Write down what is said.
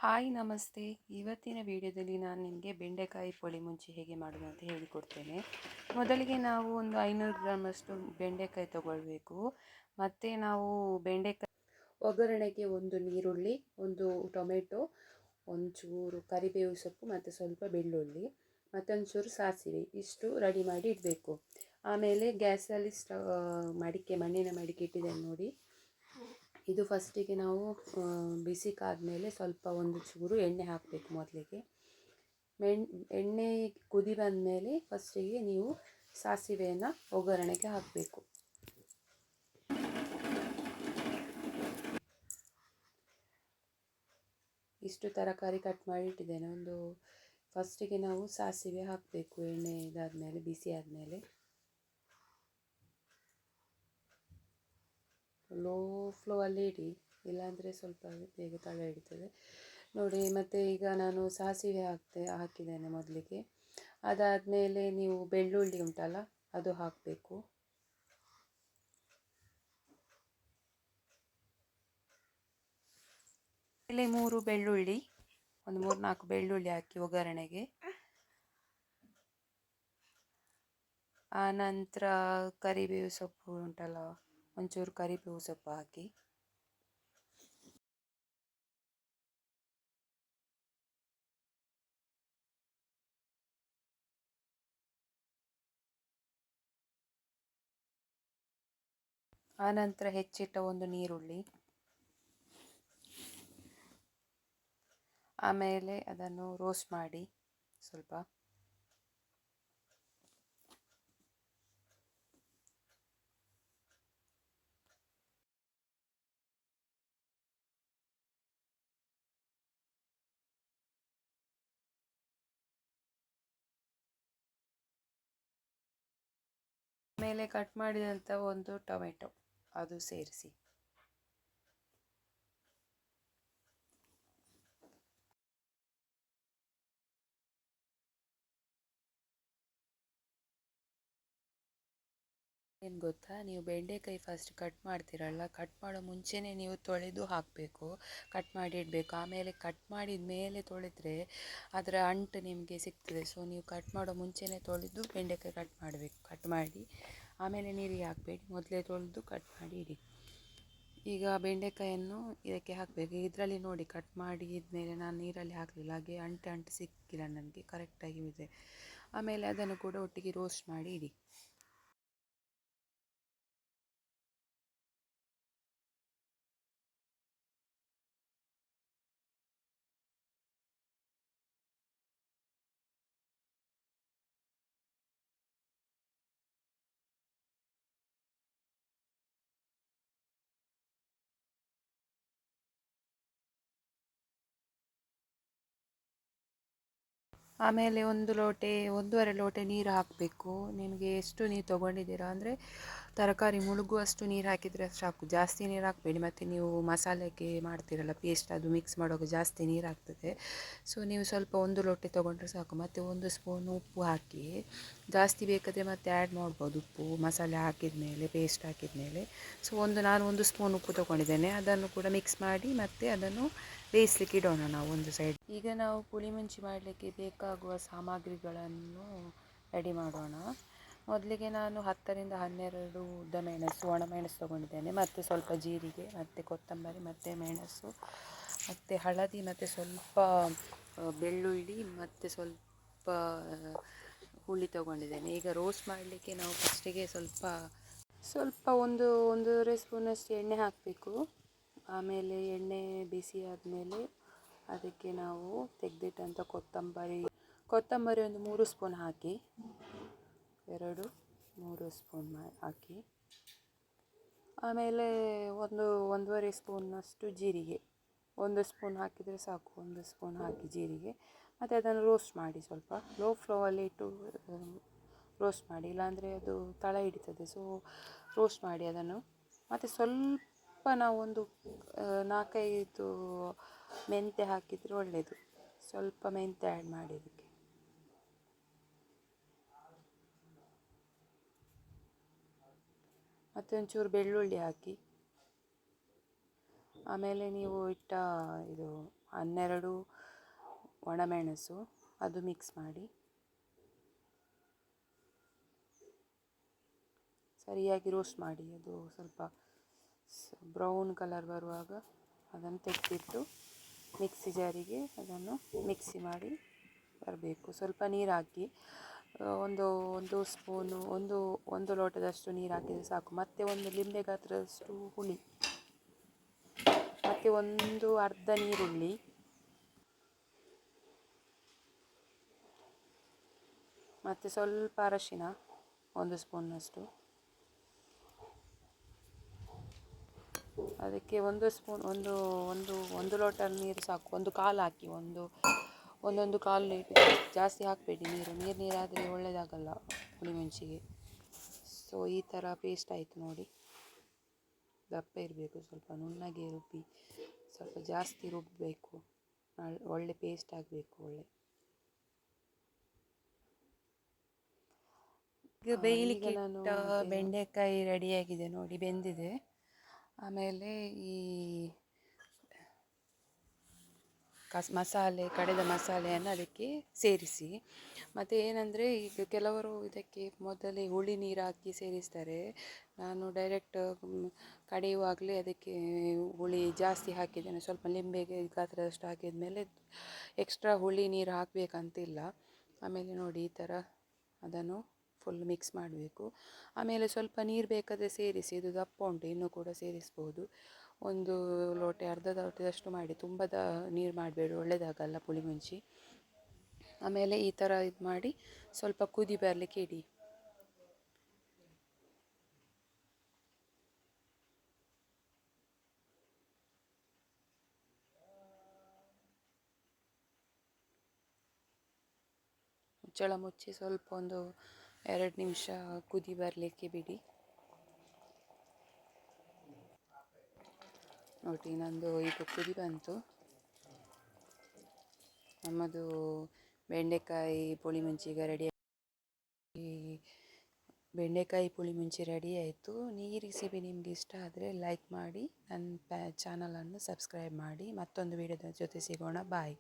Hi ನಮಸ್ತೆ. ಇವತ್ತಿನ ವಿಡಿಯೋದಲ್ಲಿ ನಾನು ನಿಮಗೆ ಬೆಂಡೆಕಾಯಿ ಪುಳಿ ಮುಂಚಿ ಹೇಗೆ ಮಾಡೋದು ಅಂತ ಹೇಳಿಕೊಡ್ತೇನೆ. ಮೊದಲಿಗೆ ನಾವು ಒಂದು 500 ಗ್ರಾಮಷ್ಟು ಬೆಂಡೆಕಾಯಿ ತಗೊಳ್ಬೇಕು. ಮತ್ತು ನಾವು ಬೆಂಡೆಕಾಯಿ ಒಗ್ಗರಣೆಗೆ ಒಂದು ಈರುಳ್ಳಿ, ಒಂದು ಟೊಮೆಟೊ, ಒಂಚೂರು ಕರಿಬೇವು ಸೊಪ್ಪು ಮತ್ತು ಸ್ವಲ್ಪ ಬೆಳ್ಳುಳ್ಳಿ ಮತ್ತೊಂಚೂರು ಸಾಸಿವೆ ಇಷ್ಟು ರೆಡಿ ಮಾಡಿ ಇಡಬೇಕು. ಆಮೇಲೆ ಗ್ಯಾಸಲ್ಲಿ ಮಣ್ಣಿನ ಮಡಿಕೆ ಇಟ್ಟಿದ್ದೇನೆ ನೋಡಿ. ಇದು ಫಸ್ಟಿಗೆ ನಾವು ಬಿಸಿ ಕಾದ್ಮೇಲೆ ಸ್ವಲ್ಪ ಒಂದು ಚೂರು ಎಣ್ಣೆ ಹಾಕಬೇಕು. ಮೊದಲಿಗೆ ಎಣ್ಣೆ ಕುದಿ ಬಂದಮೇಲೆ ಫಸ್ಟಿಗೆ ನೀವು ಸಾಸಿವೆಯನ್ನು ಒಗ್ಗರಣೆಗೆ ಹಾಕಬೇಕು. ಇಷ್ಟು ತರಕಾರಿ ಕಟ್ ಮಾಡಿ ಇಟ್ಟಿದ್ದೇನೆ. ಫಸ್ಟಿಗೆ ನಾವು ಸಾಸಿವೆ ಹಾಕಬೇಕು. ಎಣ್ಣೆ ಇದಾದಮೇಲೆ ಬಿಸಿ ಆದಮೇಲೆ ಲೋ ಫ್ಲೋ ಅಲ್ಲಿ ಇಡಿ, ಇಲ್ಲಾಂದರೆ ಸ್ವಲ್ಪ ಬೇಗ ತಳ ಹಿಡಿತದೆ ನೋಡಿ. ಮತ್ತು ಈಗ ನಾನು ಸಾಸಿವೆ ಹಾಕಿದ್ದೇನೆ ಮೊದಲಿಗೆ. ಅದಾದಮೇಲೆ ನೀವು ಬೆಳ್ಳುಳ್ಳಿ ಉಂಟಲ್ಲ ಅದು ಹಾಕಬೇಕು. ಇಲ್ಲಿ 3 ಬೆಳ್ಳುಳ್ಳಿ, ಒಂದು 3-4 ಬೆಳ್ಳುಳ್ಳಿ ಹಾಕಿ ಒಗ್ಗರಣೆಗೆ. ಆನಂತರ ಕರಿಬೇವು ಸೊಪ್ಪು ಉಂಟಲ್ಲ, ಒಂಚೂರು ಕರಿಬೇವು ಸೊಪ್ಪು ಹಾಕಿ. ಆನಂತರ ಹೆಚ್ಚಿಟ್ಟ ಒಂದು ನೀರುಳ್ಳಿ, ಆಮೇಲೆ ಅದನ್ನು ರೋಸ್ಟ್ ಮಾಡಿ ಸ್ವಲ್ಪ. ಆಮೇಲೆ ಕಟ್ ಮಾಡಿದಂಥ ಒಂದು ಟೊಮೆಟೊ ಅದು ಸೇರಿಸಿ. ಏನು ಗೊತ್ತಾ, ನೀವು ಬೆಂಡೆಕಾಯಿ ಫಸ್ಟ್ ಕಟ್ ಮಾಡ್ತೀರಲ್ಲ, ಕಟ್ ಮಾಡೋ ಮುಂಚೆನೇ ನೀವು ತೊಳೆದು ಹಾಕಬೇಕು, ಕಟ್ ಮಾಡಿ ಇಡಬೇಕು. ಆಮೇಲೆ ಕಟ್ ಮಾಡಿದ ಮೇಲೆ ತೊಳೆದ್ರೆ ಅದರ ಅಂಟು ನಿಮಗೆ ಸಿಗ್ತದೆ. ಸೊ ನೀವು ಕಟ್ ಮಾಡೋ ಮುಂಚೆನೇ ತೊಳೆದು ಬೆಂಡೆಕಾಯಿ ಕಟ್ ಮಾಡಿ ಆಮೇಲೆ ನೀರಿಗೆ ಹಾಕಬೇಡಿ, ಮೊದಲೇ ತೊಳೆದು ಕಟ್ ಮಾಡಿ ಇಡಿ. ಈಗ ಬೆಂಡೆಕಾಯನ್ನು ಇದಕ್ಕೆ ಹಾಕಬೇಕು. ಇದರಲ್ಲಿ ನೋಡಿ, ಕಟ್ ಮಾಡಿದ್ಮೇಲೆ ನಾನು ನೀರಲ್ಲಿ ಹಾಕಲಿಲ್ಲ, ಹಾಗೆ ಅಂಟು ಸಿಕ್ಕಿಲ್ಲ ನನಗೆ, ಕರೆಕ್ಟಾಗಿ ಇದೆ. ಆಮೇಲೆ ಅದನ್ನು ಕೂಡ ಒಟ್ಟಿಗೆ ರೋಸ್ಟ್ ಮಾಡಿ ಇಡಿ. ಆಮೇಲೆ 1.5 ಲೋಟ ನೀರು ಹಾಕಬೇಕು. ನಿಮಗೆ ಎಷ್ಟು ನೀರು ತೊಗೊಂಡಿದ್ದೀರಾ ಅಂದರೆ ತರಕಾರಿ ಮುಳುಗುವಷ್ಟು ನೀರು ಹಾಕಿದರೆ ಸಾಕು, ಜಾಸ್ತಿ ನೀರು ಹಾಕಬೇಡಿ. ಮತ್ತು ನೀವು ಮಸಾಲೆಗೆ ಮಾಡ್ತೀರಲ್ಲ ಪೇಸ್ಟ್, ಅದು ಮಿಕ್ಸ್ ಮಾಡುವಾಗ ಜಾಸ್ತಿ ನೀರು ಆಗ್ತದೆ. ಸೊ ನೀವು ಸ್ವಲ್ಪ 1 ಲೋಟ ತೊಗೊಂಡ್ರೆ ಸಾಕು. ಮತ್ತು 1 ಸ್ಪೂನ್ ಉಪ್ಪು ಹಾಕಿ, ಜಾಸ್ತಿ ಬೇಕಾದರೆ ಮತ್ತೆ ಆ್ಯಡ್ ಮಾಡ್ಬೋದು ಉಪ್ಪು, ಮಸಾಲೆ ಹಾಕಿದ ಮೇಲೆ, ಪೇಸ್ಟ್ ಹಾಕಿದ ಮೇಲೆ. ಸೊ ನಾನು 1 ಸ್ಪೂನ್ ಉಪ್ಪು ತೊಗೊಂಡಿದ್ದೇನೆ, ಅದನ್ನು ಕೂಡ ಮಿಕ್ಸ್ ಮಾಡಿ ಮತ್ತೆ ಅದನ್ನು ಬೇಯಿಸ್ಲಿಕ್ಕೆ ಇಡೋಣ ನಾವು ಒಂದು ಸೈಡ್. ಈಗ ನಾವು ಪುಳಿ ಮುಂಚಿ ಮಾಡಲಿಕ್ಕೆ ಬೇಕಾಗುವ ಸಾಮಗ್ರಿಗಳನ್ನು ರೆಡಿ ಮಾಡೋಣ. ಮೊದಲಿಗೆ ನಾನು 10ರಿಂದ 12 ಉದ್ದಮೆಣಸು, ಒಣಮೆಣಸು ತೊಗೊಂಡಿದ್ದೇನೆ, ಮತ್ತು ಸ್ವಲ್ಪ ಜೀರಿಗೆ, ಮತ್ತು ಕೊತ್ತಂಬರಿ, ಮತ್ತು ಮೆಣಸು, ಮತ್ತು ಹಳದಿ, ಮತ್ತು ಸ್ವಲ್ಪ ಬೆಳ್ಳುಳ್ಳಿ, ಮತ್ತು ಸ್ವಲ್ಪ ಹುಳಿ ತೊಗೊಂಡಿದ್ದೇನೆ. ಈಗ ರೋಸ್ಟ್ ಮಾಡಲಿಕ್ಕೆ ನಾವು ಫಸ್ಟಿಗೆ ಸ್ವಲ್ಪ ಒಂದೂವರೆ ಸ್ಪೂನಷ್ಟು ಎಣ್ಣೆ ಹಾಕಬೇಕು. ಆಮೇಲೆ ಎಣ್ಣೆ ಬಿಸಿ ಆದಮೇಲೆ ಅದಕ್ಕೆ ನಾವು ತೆಗೆದಿಟ್ಟಂಥ ಕೊತ್ತಂಬರಿ ಒಂದು 3 ಸ್ಪೂನ್ ಹಾಕಿ, 2-3 ಸ್ಪೂನ್ ಹಾಕಿ. ಆಮೇಲೆ ಒಂದೂವರೆ ಸ್ಪೂನಷ್ಟು ಜೀರಿಗೆ, 1 ಸ್ಪೂನ್ ಹಾಕಿದರೆ ಸಾಕು, 1 ಸ್ಪೂನ್ ಹಾಕಿ ಜೀರಿಗೆ. ಮತ್ತು ಅದನ್ನು ರೋಸ್ಟ್ ಮಾಡಿ, ಸ್ವಲ್ಪ ಲೋ ಫ್ಲೇವಲ್ಲಿ ಇಟ್ಟು ರೋಸ್ಟ್ ಮಾಡಿ, ಇಲ್ಲಾಂದರೆ ಅದು ತಳ ಹಿಡಿತದೆ. ಸೊ ರೋಸ್ಟ್ ಮಾಡಿ ಅದನ್ನು. ಮತ್ತು ಸ್ವಲ್ಪ ನಾವು 4-5 ಮೆಂತ್ಯ ಹಾಕಿದರೆ ಒಳ್ಳೆಯದು. ಸ್ವಲ್ಪ ಮೆಂತ್ಯ ಆ್ಯಡ್ ಮಾಡಿ ಅದಕ್ಕೆ. ಮತ್ತು ಒಂಚೂರು ಬೆಳ್ಳುಳ್ಳಿ ಹಾಕಿ. ಆಮೇಲೆ ನೀವು ಇಟ್ಟ 12 ಒಣಮೆಣಸು, ಅದು ಮಿಕ್ಸ್ ಮಾಡಿ ಸರಿಯಾಗಿ ರೋಸ್ಟ್ ಮಾಡಿ. ಅದು ಸ್ವಲ್ಪ ಬ್ರೌನ್ ಕಲರ್ ಬರುವಾಗ ಅದನ್ನು ತೆಗೆದಿಟ್ಟು ಮಿಕ್ಸಿ ಜಾರಿಗೆ ಅದನ್ನು ಮಿಕ್ಸಿ ಮಾಡಿ ಬರಬೇಕು. ಸ್ವಲ್ಪ ನೀರು ಹಾಕಿ ಒಂದು ಸ್ಪೂನು ಒಂದು ಲೋಟದಷ್ಟು ನೀರು ಹಾಕಿದರೆ ಸಾಕು. ಮತ್ತು ಒಂದು ಲಿಂಬೆ ಗಾತ್ರದಷ್ಟು ಹುಳಿ, ಮತ್ತು ಒಂದು ಅರ್ಧ ನೀರುಳ್ಳಿ, ಮತ್ತು ಸ್ವಲ್ಪ ಅರಶಿನ, ಒಂದು ಸ್ಪೂನ್ನಷ್ಟು. ಅದಕ್ಕೆ ಒಂದು ಸ್ಪೂನ್ ಒಂದು ಲೋಟ ನೀರು ಸಾಕು. ಒಂದು ಕಾಲು ಹಾಕಿ, ಒಂದೊಂದು ಕಾಲು ಲೀಟರ್, ಜಾಸ್ತಿ ಹಾಕಬೇಡಿ ನೀರಾದರೆ ಒಳ್ಳೆಯದಾಗಲ್ಲ ಪುಳಿಮುಂಚಿಗೆ. ಸೊ ಈ ಥರ ಪೇಸ್ಟ್ ಆಯಿತು ನೋಡಿ. ದಪ್ಪ ಇರಬೇಕು, ಸ್ವಲ್ಪ ನುಣ್ಣಗೆ ರುಬ್ಬಿ, ಸ್ವಲ್ಪ ಜಾಸ್ತಿ ರುಬ್ಬಬೇಕು, ಒಳ್ಳೆ ಪೇಸ್ಟ್ ಆಗಬೇಕು ಒಳ್ಳೆ. ಈಗ ಬೇಯಲಿಕ್ಕೆ ಬೆಂಡೆಕಾಯಿ ರೆಡಿಯಾಗಿದೆ ನೋಡಿ, ಬೆಂದಿದೆ. ಆಮೇಲೆ ಈ ಕಡೆದ ಮಸಾಲೆಯನ್ನು ಅದಕ್ಕೆ ಸೇರಿಸಿ. ಮತ್ತು ಏನಂದರೆ ಈಗ ಕೆಲವರು ಇದಕ್ಕೆ ಮೊದಲೇ ಹುಳಿ ನೀರು ಹಾಕಿ ಸೇರಿಸ್ತಾರೆ. ನಾನು ಡೈರೆಕ್ಟ್ ಕಡೆಯುವಾಗಲೇ ಅದಕ್ಕೆ ಹುಳಿ ಜಾಸ್ತಿ ಹಾಕಿದ್ದೇನೆ. ಸ್ವಲ್ಪ ಲಿಂಬೆಗೆ ಗಾತ್ರದಷ್ಟು ಹಾಕಿದ ಮೇಲೆ ಎಕ್ಸ್ಟ್ರಾ ಹುಳಿ ನೀರು ಹಾಕಬೇಕಂತಿಲ್ಲ. ಆಮೇಲೆ ನೋಡಿ ಈ ಥರ ಅದನ್ನು ಫುಲ್ ಮಿಕ್ಸ್ ಮಾಡಬೇಕು. ಆಮೇಲೆ ಸ್ವಲ್ಪ ನೀರು ಬೇಕಾದರೆ ಸೇರಿಸಿ, ಇದು ದಪ್ಪ ಉಂಟು, ಇನ್ನೂ ಕೂಡ ಸೇರಿಸ್ಬೋದು. ಒಂದು ಅರ್ಧ ಲೋಟದಷ್ಟು ಮಾಡಿ, ತುಂಬ ನೀರು ಮಾಡಬೇಡಿ, ಒಳ್ಳೆಯದಾಗಲ್ಲ ಪುಳಿಮುಂಚಿ. ಆಮೇಲೆ ಈ ಥರ ಇದು ಮಾಡಿ ಸ್ವಲ್ಪ ಕುದಿ ಬರಲಿಕ್ಕೆ ಇಡಿ. ಮುಚ್ಚಳ ಮುಚ್ಚಿ ಸ್ವಲ್ಪ 2 ನಿಮಿಷ ಕುದಿ ಬರಲಿಕ್ಕೆ ಬಿಡಿ. ನೋಡಿ ನಂದು ಈಗ ಕುದಿ ಬಂತು. ನಮ್ಮದು ಬೆಂಡೆಕಾಯಿ ಪುಳಿಮುಂಚಿ ಈಗ ರೆಡಿ. ಬೆಂಡೆಕಾಯಿ ಪುಳಿಮುಂಚಿ ರೆಡಿ ಆಯಿತು. ಈ ರೆಸಿಪಿ ನಿಮಗೆ ಇಷ್ಟ ಆದರೆ ಲೈಕ್ ಮಾಡಿ, ನನ್ನ ಚಾನಲನ್ನು ಸಬ್ಸ್ಕ್ರೈಬ್ ಮಾಡಿ. ಮತ್ತೊಂದು ವಿಡಿಯೋದ ಜೊತೆ ಸಿಗೋಣ. ಬಾಯ್.